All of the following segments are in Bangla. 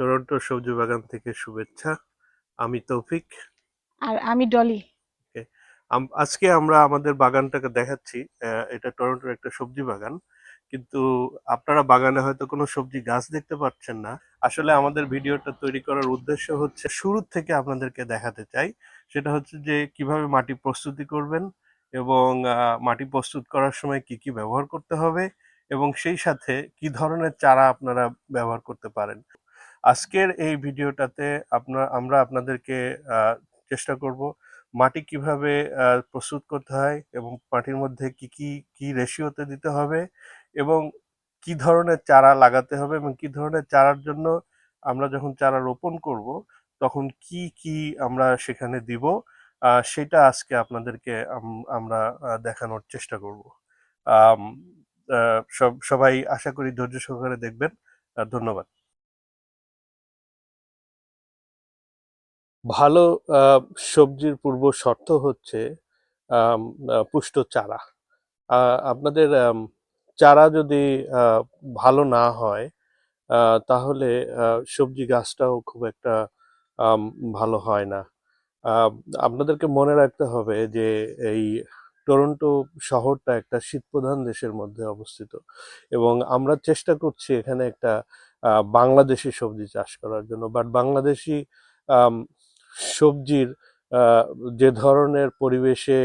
টরন্টো সবজি বাগান থেকে শুভেচ্ছা। আমি তৌফিক। আর আমি ডলি। ওকে। আজকে আমরা আমাদের বাগানটাকে দেখাচ্ছি। এটা টরন্টোর একটা সবজি বাগান, কিন্তু আপনারা বাগানে হয়তো কোনো সবজি গাছ দেখতে পাচ্ছেন না। আসলে আমাদের ভিডিওটা তৈরি করার উদ্দেশ্য হচ্ছে শুরু থেকে আপনাদেরকে দেখাতে চাই, সেটা হচ্ছে যে কিভাবে মাটি প্রস্তুতি করবেন এবং মাটি প্রস্তুত করার সময় কি কি ব্যবহার করতে হবে এবং সেই সাথে কি ধরনের চারা আপনারা ব্যবহার করতে পারেন। আজকের এই ভিডিওটাতে আমরা আপনাদেরকে চেষ্টা করব মাটি কিভাবে প্রস্তুত করতে হয় এবং মাটির মধ্যে কি রেশিওতে দিতে হবে এবং কি ধরনের চারা লাগাতে হবে এবং কি ধরনের চারার জন্য আমরা যখন চারা রোপণ করব তখন কি আমরা সেখানে দিব, সেটা আজকে আপনাদেরকে আমরা দেখানোর চেষ্টা করব। আম, সবাই আশা করি ধৈর্য সহকারে দেখবেন। ধন্যবাদ। ভালো আহ, সবজির পূর্ব শর্ত হচ্ছে আম, পুষ্ট চারা। আপনাদের চারা যদি আহ, ভালো না হয়, তাহলে সবজি গাছটাও খুব একটা আম, ভালো হয় না। আহ, আপনাদেরকে মনে রাখতে হবে যে এই টরন্টো শহরটা একটা শীতপ্রধান দেশের মধ্যে অবস্থিত এবং আমরা চেষ্টা করছি এখানে একটা বাংলাদেশি সবজি চাষ করার জন্য, বাট বাংলাদেশি আম, সবজির আহ, যে ধরনের পরিবেশে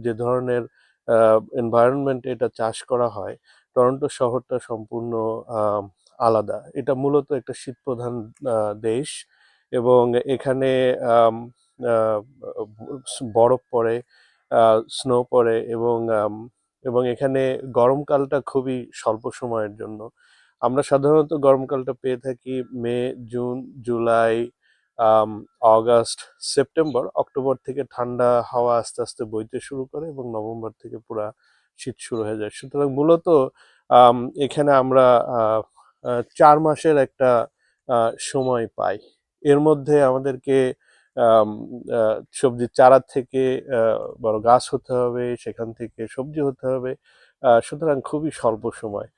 যে ধরনের এনভায়রনমেন্ট এটা চাষ করা হয়, টরন্টো শহরটা সম্পূর্ণ আম, আলাদা। এটা মূলত একটা শীতপ্রধান দেশ এবং এখানে আম, আহ, বরফ পড়ে, স্নো পড়ে এবং এখানে গরমকালটা খুবই স্বল্প সময়ের জন্য। আমরা সাধারণত গরমকালটা পেয়ে থাকি মে, জুন, জুলাই, আম, অগাস্ট, সেপ্টেম্বর। অক্টোবর থেকে ঠান্ডা হাওয়া আস্তে আস্তে বইতে শুরু করে এবং নভেম্বর থেকে পুরা শীত শুরু হয়ে যায়। সুতরাং মূলত আম, এখানে আমরা 4 মাসের একটা সময় পাই। এর মধ্যে আমাদেরকে আম, সবজির চারা থেকে বড় গাছ হতে হবে, সেখান থেকে সবজি হতে হবে। সুতরাং খুবই স্বল্প সময়।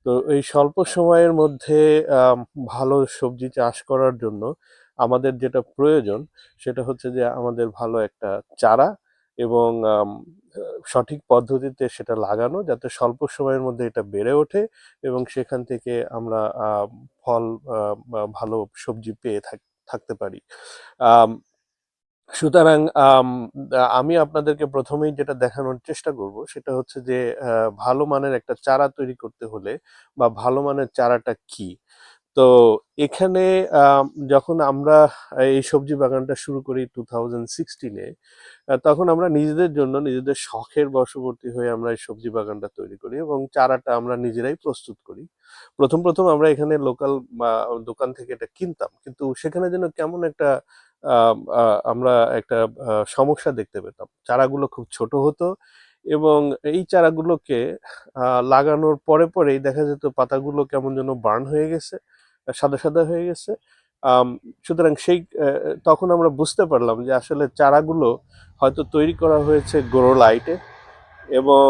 তো এই স্বল্প সময়ের মধ্যে আম, ভালো সবজি চাষ করার জন্য আমাদের যেটা প্রয়োজন সেটা হচ্ছে যে আমাদের ভালো একটা চারা এবং সঠিক পদ্ধতিতে সেটা লাগানো, যাতে স্বল্প সময়ের মধ্যে এটা বেড়ে ওঠে এবং সেখান থেকে আমরা ফল বা ভালো সবজি পেয়ে থাকতে পারি। আম, সুতরাং আমি আপনাদেরকে প্রথমেই যেটা দেখানোর চেষ্টা করব সেটা হচ্ছে যে ভালো মানের একটা চারা তৈরি করতে হলে বা ভালো মানের চারাটা কি। তো এখানে যখন আমরা এই সবজি বাগানটা শুরু করি 2016-এ, তখন আমরা নিজেদের জন্য নিজেদের শখের বশবর্তী হয়ে আমরা এই সবজি বাগানটা তৈরি করি এবং চারাটা আমরা নিজেরাই প্রস্তুত করি। প্রথম প্রথম আমরা এখানে লোকাল দোকান থেকে এটা কিনতাম, কিন্তু সেখানে যেন কেমন একটা আমরা একটা সমস্যা দেখতে পেতাম। চারাগুলো খুব ছোট হতো এবং এই চারাগুলোকে লাগানোর পরে পরেই দেখা যেত পাতাগুলো কেমন যেন বার্ন হয়ে গেছে, সাদা সাদা হয়ে গেছে। আম, সুতরাং তখন আমরা বুঝতে পারলাম যে আসলে চারাগুলো হয়তো তৈরি করা হয়েছে গ্রো লাইটে এবং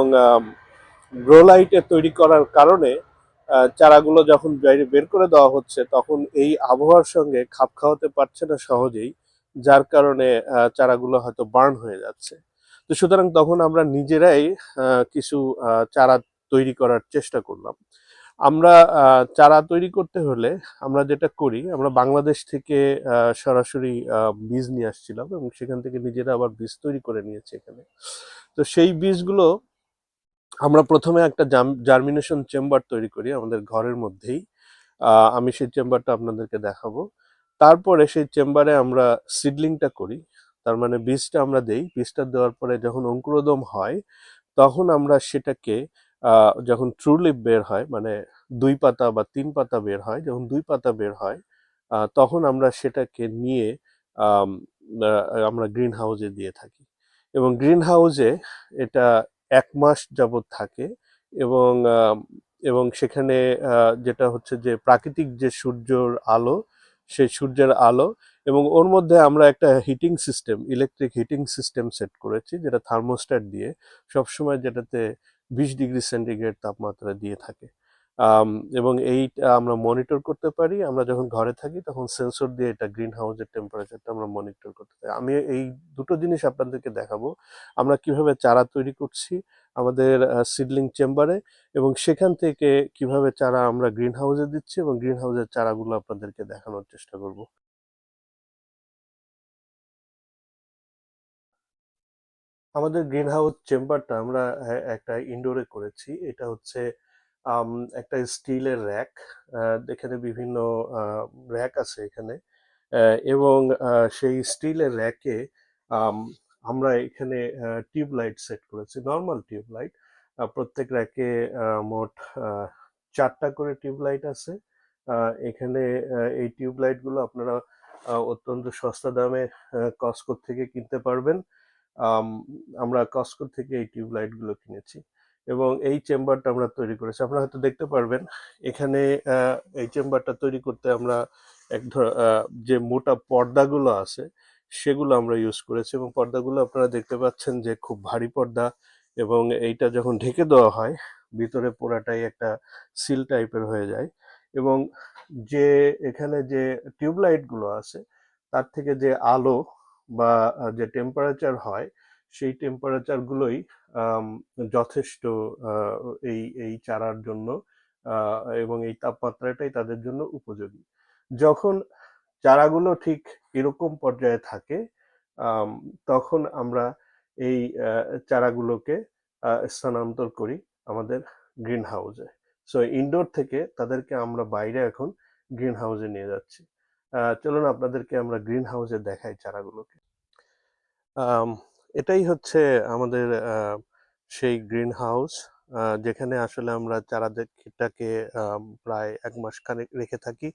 গ্রো লাইটে তৈরি করার কারণে চারাগুলো যখন বাইরে বের করে দেওয়া হচ্ছে তখন এই আবহাওয়ার সঙ্গে খাপ খাওয়াতে পারছে না সহজেই, যার কারণে চারাগুলো হয়তো বার্ন হয়ে যাচ্ছে। তো সুতরাং তখন আমরা নিজেরাই কিছু চারা তৈরি করার চেষ্টা করলাম। আমরা চারা তৈরি করতে হলে আমরা যেটা করি, আমরা বাংলাদেশ থেকে সরাসরি বীজ নিয়ে আসছিলাম এবং সেখান থেকে নিজেরা আবার বীজ তৈরি করে নিয়েছি এখানে। তো সেই বীজগুলো আমরা প্রথমে একটা জার্মিনেশন চেম্বার তৈরি করি আমাদের ঘরের মধ্যেই। আমি সেই চেম্বারটা আপনাদেরকে দেখাবো। তারপরে সেই চেম্বারে আমরা সিডলিংটা করি, তার মানে বীজটা আমরা দেই। বীজটা দেওয়ার পরে যখন অঙ্কুরোদম হয় তখন আমরা সেটাকে যখন ট্রু লিফ বের হয়, মানে 2 পাতা বা 3 পাতা বের হয়, যখন 2 পাতা বের হয় তখন আমরা সেটাকে নিয়ে আম, আমরা গ্রিন হাউসে দিয়ে থাকি এবং গ্রিন হাউসে এটা 1 মাস যাবত থাকে এবং এবং সেখানে যেটা হচ্ছে যে প্রাকৃতিক যে সূর্যের আলো, সেই সূর্যের আলো এবং ওর মধ্যে আমরা একটা heating system, electric heating system set করেছি, যেটা থার্মোস্ট্যাট দিয়ে সবসময় যেটাতে 20 ডিগ্রি সেন্টিগ্রেড তাপমাত্রা দিয়ে থাকে। আম, এবং এইটা আমরা মনিটর করতে পারি। আমরা যখন ঘরে থাকি তখন সেন্সর দিয়ে এটা গ্রিন হাউসের টেম্পারেচারটা আমরা মনিটর করতে পারি। আমি এই দুটো জিনিস আপনাদেরকে দেখাবো, আমরা কিভাবে চারা তৈরি করছি আমাদের সিডলিং চেম্বারে, এবং সেখান থেকে কিভাবে চারা আমরা গ্রিন হাউসে দিচ্ছি এবং গ্রিন হাউসের চারাগুলো আপনাদেরকে দেখানোর চেষ্টা করব। আমাদের গ্রিন হাউস চেম্বারটা আমরা একটা ইনডোরে করেছি। এটা হচ্ছে আম, একটা স্টিলের র্যাক। এখানে বিভিন্ন র্যাক আছে এখানে, এবং সেই স্টিলের র্যাকে আমরা এখানে টিউব লাইট সেট করেছি, নর্মাল টিউব লাইট। প্রত্যেক র্যাকে মোট 4টা করে টিউব লাইট আছে। এখানে এই টিউব লাইটগুলো আপনারা অত্যন্ত সস্তা দামে কস্টকো থেকে কিনতে পারবেন। আম, আমরা কস্টকো থেকে এই টিউব লাইট গুলো কিনেছি এবং এই চেম্বারটা আমরা তৈরি করেছি। আপনারা হয়তো দেখতে পারবেন এখানে এই চেম্বারটা তৈরি করতে আমরা যে মোটা পর্দাগুলো আছে সেগুলো আমরা ইউজ করেছি, এবং পর্দাগুলো আপনারা দেখতে পাচ্ছেন যে খুব ভারী পর্দা, এবং এইটা যখন ঢেকে দেওয়া হয় ভিতরে পুরাটাই একটা সিল টাইপের হয়ে যায়। এবং যে এখানে যে টিউবলাইট গুলো আছে তার থেকে যে আলো বা যে টেম্পারেচার হয় সেই টেম্পারেচার গুলোই আম, যথেষ্ট আহ, এই এই চারার জন্য, এবং এই তাপমাত্রাটাই তাদের জন্য উপযোগী। যখন চারাগুলো ঠিক এরকম পর্যায়ে থাকে আম, তখন আমরা এই চারাগুলোকে স্থানান্তর করি আমাদের গ্রিন হাউসে। সো ইনডোর থেকে তাদেরকে আমরা বাইরে এখন গ্রিন হাউসে নিয়ে যাচ্ছি। চলুন আপনাদেরকে আমরা গ্রিন হাউসে দেখাই চারাগুলোকে। আম, এটাই হচ্ছে আমাদের সেই গ্রিন হাউস, যেখানে আসলে আমরা চারাটাকে প্রায় 1 মাস খানেক রেখে থাকি।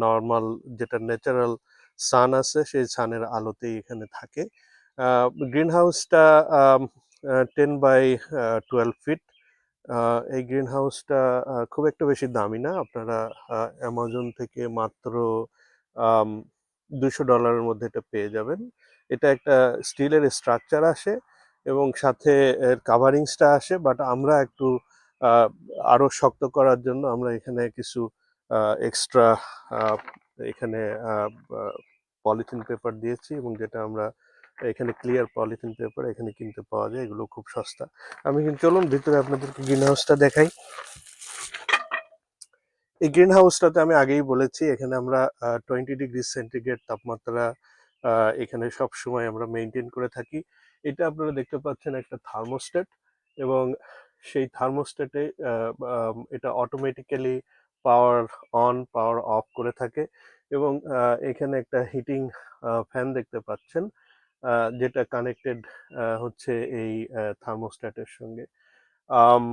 নর্মাল যেটা ন্যাচারাল সান আছে সেই সানের আলোতেই এখানে থাকে। গ্রিন হাউসটা 10 বাই 12 ফিট। এই গ্রিন হাউসটা খুব একটা বেশি দামি না। আপনারা অ্যামাজন থেকে মাত্র আম, $200 মধ্যে এটা পেয়ে যাবেন। এটা একটা স্টিলের স্ট্রাকচার আসে এবং সাথে এর কাভারিংসটা আসে, বাট আমরা একটু আহ, আরো শক্ত করার জন্য আমরা এখানে কিছু এক্সট্রা এখানে পলিথিন পেপার দিয়েছি, এবং যেটা আমরা এখানে ক্লিয়ার পলিথিন পেপার এখানে কিনতে পাওয়া যায়, এগুলো খুব সস্তা। আমি কিন্তু চলুন ভিতরে আপনাদেরকে গ্রিন হাউসটা দেখাই। এই গ্রিন হাউসটাতে আমি আগেই বলেছি এখানে আমরা 20 ডিগ্রি সেন্টিগ্রেড তাপমাত্রা এখানে সব সময় আমরা মেনটেন করে থাকি। এটা আপনারা দেখতে পাচ্ছেন একটা থার্মোস্ট্যাট, এবং সেই থার্মোস্ট্যাটে এটা automatically power on power of করে থাকে, এবং এখানে একটা হিটিং ফ্যান দেখতে পাচ্ছেন যেটা কানেক্টেড হচ্ছে এই থার্মোস্ট্যাটের সঙ্গে। আম,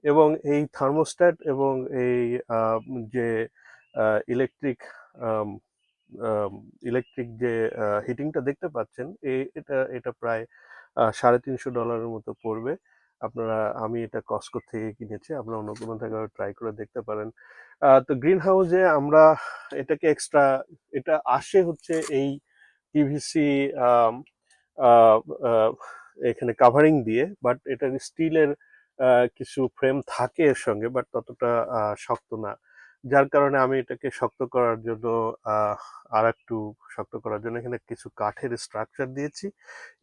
এবং এই থার্মোস্ট্যাট এবং এই যে ইলেকট্রিক ইলেকট্রিক যে হিটিংটা দেখতে পাচ্ছেন এটা এটা প্রায় $350 মতো পড়বে। আপনারা, আমি এটা কস্টকো থেকে কিনেছি, আপনারা অন্য কোনো জায়গায় ট্রাই করে দেখতে পারেন। তো গ্রিন হাউসে আমরা এটাকে এক্সট্রা, এটা আসে হচ্ছে এই পিভিসি এখানে কাভারিং দিয়ে, বাট এটা স্টিলের কিছু ফ্রেম থাকে এর সঙ্গে, বাট ততটা শক্ত না। যার কারণে আমি এটাকে শক্ত করার জন্য আহ, আর একটু শক্ত করার জন্য এখানে কিছু কাঠের স্ট্রাকচার দিয়েছি,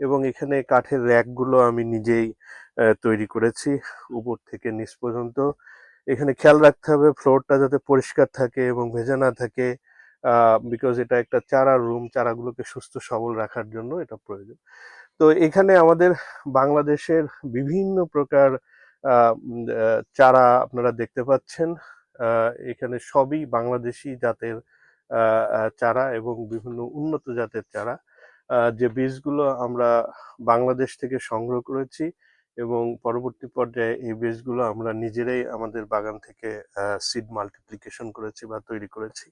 এবং এখানে কাঠের র্যাকগুলো আমি নিজেই তৈরি করেছি উপর থেকে নিচ পর্যন্ত। এখানে খেয়াল রাখতে হবে ফ্লোরটা যাতে পরিষ্কার থাকে এবং ভেজা না থাকে, বিকজ এটা একটা চারা রুম, চারাগুলোকে সুস্থ সবল রাখার জন্য এটা প্রয়োজন। তো এখানে আমাদের বাংলাদেশের বিভিন্ন প্রকার চারা আপনারা দেখতে পাচ্ছেন। এখানে সবই বাংলাদেশি জাতের চারা এবং বিভিন্ন উন্নত জাতের চারা, যে বীজগুলো আমরা বাংলাদেশ থেকে সংগ্রহ করেছি, এবং পরবর্তী পর্যায়ে এই বীজগুলো আমরা নিজেরাই আমাদের বাগান থেকে সিড মাল্টিপ্লিকেশন করেছি বা তৈরি করেছি।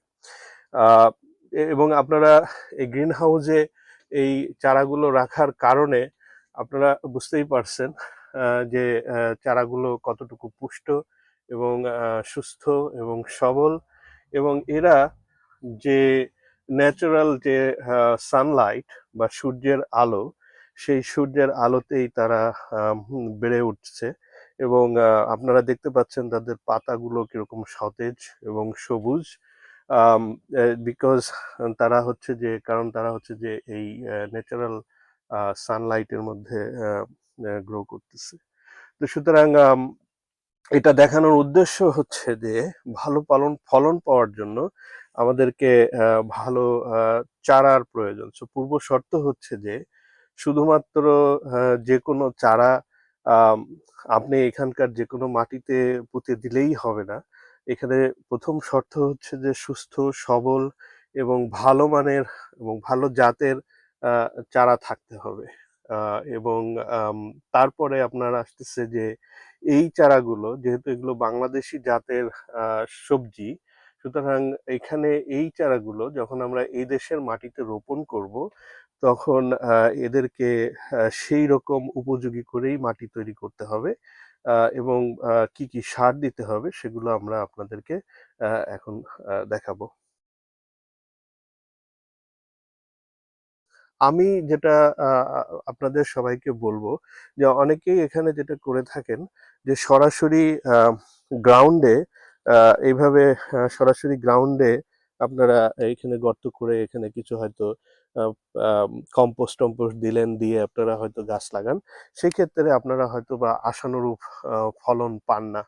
আহ, এবং আপনারা এই গ্রিন হাউসে এই চারাগুলো রাখার কারণে আপনারা বুঝতেই পারছেন যে চারাগুলো কতটুকু পুষ্ট এবং সুস্থ এবং সবল, এবং এরা যে ন্যাচারাল যে সানলাইট বা সূর্যের আলো, সেই সূর্যের আলোতেই তারা বেড়ে উঠছে, এবং আপনারা দেখতে পাচ্ছেন তাদের পাতাগুলো কিরকম সতেজ এবং সবুজ, বিকজ তারা হচ্ছে যে এই ন্যাচারাল সানলাইটের মধ্যে গ্রো করতেছে। তো সুতরাং এটা দেখানোর উদ্দেশ্য হচ্ছে যে ভালো ফলন পাওয়ার জন্য আমাদেরকে ভালো চারার প্রয়োজন। পূর্ব শর্ত হচ্ছে যে শুধুমাত্র যে কোনো চারা আম, আপনি এখানকার যে কোনো মাটিতে পুঁতে দিলেই হবে না। এখানে প্রথম শর্ত হচ্ছে যে সুস্থ সবল এবং ভালো মানের এবং ভালো জাতের চারা থাকতে হবে। এবং তারপরে আপনার আসতেছে যে এই চারাগুলো, যেহেতু এগুলো বাংলাদেশি জাতের সবজি, সুতরাং এখানে এই চারাগুলো যখন আমরা এই দেশের মাটিতে রোপণ করব, তখন এদেরকে সেই রকম উপযোগী করেই মাটি তৈরি করতে হবে। এবং কি কি সার দিতে হবে সেগুলো আমরা আপনাদেরকে এখন দেখাবো। আমি যেটা আপনাদের সবাইকে বলবো, যে অনেকেই এখানে যেটা করে থাকেন যে সরাসরি গ্রাউন্ডে এইভাবে সরাসরি গ্রাউন্ডে আপনারা এইখানে গর্ত করে এখানে কিছু হয়তো কম্পোস্ট টম্পোস্ট দিলেন, দিয়ে আপনারা হয়তো গাছ লাগান। সেই ক্ষেত্রে আপনারা হয়তো বা আশানুরূপ ফলন পান না।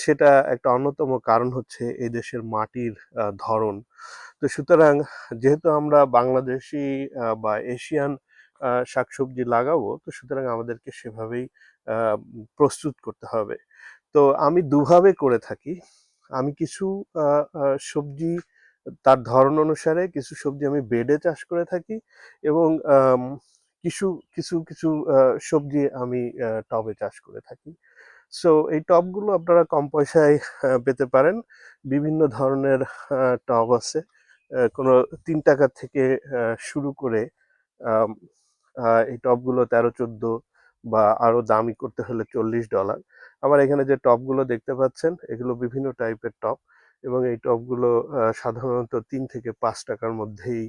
সেটা একটা অন্যতম কারণ হচ্ছে এই দেশের মাটির ধরন। তো সুতরাং যেহেতু আমরা বাংলাদেশি বা এশিয়ান শাকসবজি লাগাবো, তো সুতরাং আমাদেরকে সেভাবেই প্রস্তুত করতে হবে। তো আমি দুভাবে করে থাকি। আমি কিছু সবজি তার ধরন অনুসারে কিছু সবজি আমি বেডে চাষ করে থাকি, এবং কিছু কিছু কিছু সবজি আমি টবে চাষ করে থাকি। সো এই টবগুলো আপনারা কম পয়সায় পেতে পারেন। বিভিন্ন ধরনের টব আছে, কোনো ৩ টাকা থেকে শুরু করে আম, এই টবগুলো ১৩-১৪, বা আরো দামি করতে হলে $৪০। আমার এখানে যে টবগুলো দেখতে পাচ্ছেন এগুলো বিভিন্ন টাইপের টব, এবং এই টবগুলো সাধারণত ৩ থেকে ৫ টাকার মধ্যেই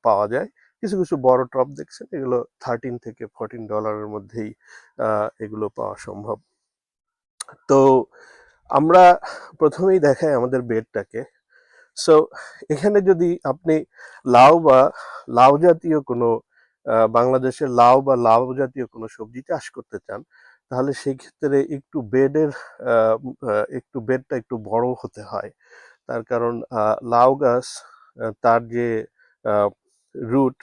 পাওয়া যায়। কিছু কিছু বড় টব দেখছেন, এগুলো $13 থেকে $14 মধ্যেই এগুলো পাওয়া সম্ভব। তো আমরা প্রথমেই দেখাই আমাদের বেডটাকে। সো এখানে যদি আপনি লাউ বা লাউ জাতীয় কোনো বাংলাদেশের লাউ বা লাউ জাতীয় কোনো সবজি চাষ করতে চান, তাহলে সেই ক্ষেত্রে একটু বেডটা একটু বড় হতে হয়। তার কারণ লাউ গাছ তার যে রুট,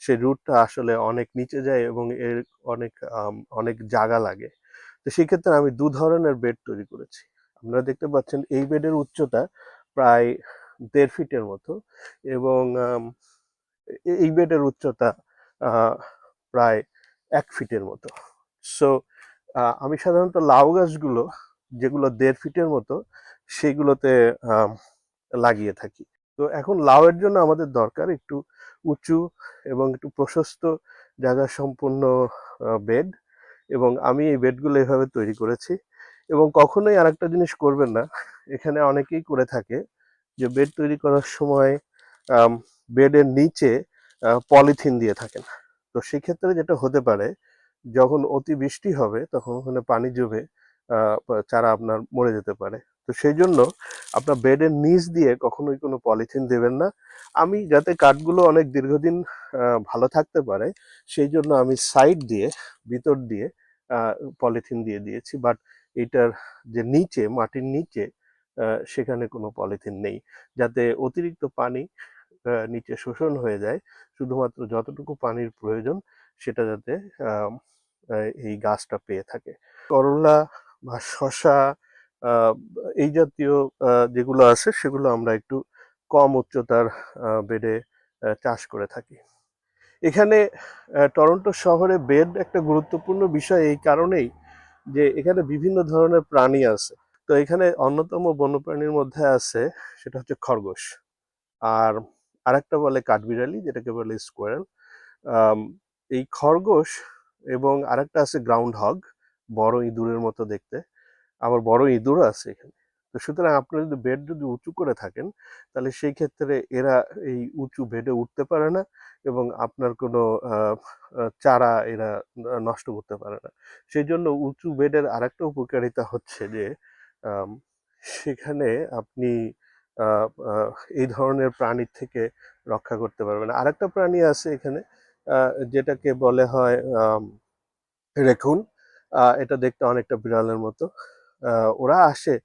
সেই রুটটা আসলে অনেক নিচে যায় এবং এর অনেক জায়গা লাগে। তো সেই ক্ষেত্রে আমি ২ ধরনের বেড তৈরি করেছি। আপনারা দেখতে পাচ্ছেন এই বেডের উচ্চতা প্রায় ১.৫ ফিটের মতো, এবং এই বেডের উচ্চতা আহ, প্রায় ১ ফিটের মতো। সো আমি সাধারণত লাউ গাছগুলো যেগুলো ১.৫ ফিটের মতো সেগুলোতে আম, লাগিয়ে থাকি। তো এখন লাউয়ের জন্য আমাদের দরকার একটু উঁচু এবং একটু প্রশস্ত জায়গা সম্পন্ন বেড, এবং আমি এই বেডগুলো এভাবে তৈরি করেছি। এবং কখনোই আরেকটা জিনিস করবেন না, এখানে অনেকেই করে থাকে যে বেড তৈরি করার সময় বেডের নিচে পলিথিন দিয়ে থাকেন। তো সেক্ষেত্রে যেটা হতে পারে, যখন অতি বৃষ্টি হবে তখন ওখানে পানি জমে চারা আপনার মরে যেতে পারে। তো সেই জন্য আপনার বেডের নিচ দিয়ে কখনোই কোনো পলিথিন দেবেন না। আমি যাতে কাঠগুলো অনেক দীর্ঘদিন ভালো থাকতে পারে, সেই জন্য আমি সাইড দিয়ে, ভিতর দিয়ে পলিথিন দিয়ে দিয়েছি। বাট এটার যে নিচে, মাটির নিচে, সেখানে কোনো পলিথিন নেই, যাতে অতিরিক্ত পানি নিচে শোষণ হয়ে যায়। শুধুমাত্র যতটুকু পানির প্রয়োজন সেটা যাতে আম, এই গাছটা পেয়ে থাকে। করলা বা শসা, আহ, এই জাতীয় যেগুলো আছে সেগুলো আমরা একটু কম উচ্চতার বেডে চাষ করে থাকি। এখানে টরন্টো শহরে বেড একটা গুরুত্বপূর্ণ বিষয় এই কারণেই যে এখানে বিভিন্ন ধরনের প্রাণী আছে। তো এখানে অন্যতম বন্যপ্রাণীর মধ্যে আছে, সেটা হচ্ছে খরগোশ। আর আরেকটা বলে কাঠবিড়ালি, যেটাকে বলে স্কোয়ারেল। আম, এই খরগোশ এবং আরেকটা আছে গ্রাউন্ড হগ, বড় ইঁদুরের মতো দেখতে। আবার বড় ইঁদুরও আছে এখানে। তো তো সুতরাং আপনারা যদি বেড যদি উঁচু করে থাকেন তাহলে সেই ক্ষেত্রে এরা এই উঁচু বেডে উঠতে পারে না এবং আপনার কোনো চারা এরা নষ্ট করতে পারে না। সেই জন্য উঁচু বেডের আরেকটা উপকারিতা হচ্ছে যে আম, সেখানে আপনি আহ, আহ, এই ধরনের প্রাণীর থেকে রক্ষা করতে পারবেন। আরেকটা প্রাণী আছে এখানে যেটাকে বলে হয় রেকুন। এটা দেখতে অনেকটা বিড়ালের মতো। ওরা আসে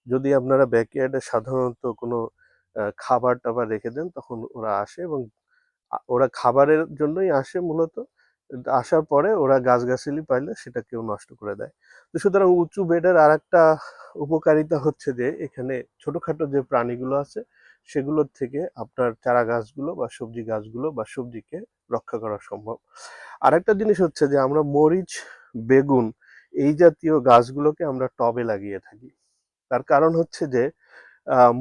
যদি আপনারা ব্যাকইয়ার্ডে সাধারণত কোনো খাবার টাবার রেখে দেন তখন ওরা আসে এবং ওরা খাবারের জন্যই আসে মূলত। আসার পরে ওরা গাছগাছালি পাইলে সেটা কেউ নষ্ট করে দেয়। তো সুতরাং উঁচু বেডের আর একটা উপকারিতা হচ্ছে যে এখানে ছোটখাটো যে প্রাণীগুলো আছে সেগুলোর থেকে আপনার চারা গাছগুলো বা সবজি গাছগুলো বা সবজিকে রক্ষা করা সম্ভব। আরেকটা জিনিস হচ্ছে যে আমরা মরিচ, বেগুন এই জাতীয় গাছগুলোকে আমরা টবে লাগিয়ে থাকি। তার কারণ হচ্ছে যে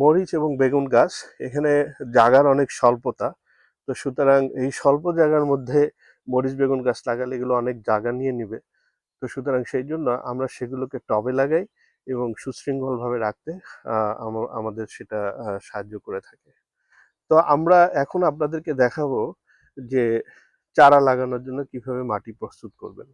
মরিচ এবং বেগুন গাছ এখানে জায়গার অনেক স্বল্পতা। তো সুতরাং এই স্বল্প জায়গার মধ্যে মরিচ বেগুন গাছ লাগালে এগুলো অনেক জায়গা নিয়ে নিবে। তো সুতরাং সেই জন্য আমরা সেগুলোকে টবে লাগাই এবং সুশৃঙ্খলভাবে রাখতে আমাদের সেটা সাহায্য করে থাকে। তো আমরা এখন আপনাদেরকে দেখাবো যে চারা লাগানোর জন্য কিভাবে মাটি প্রস্তুত করবেন।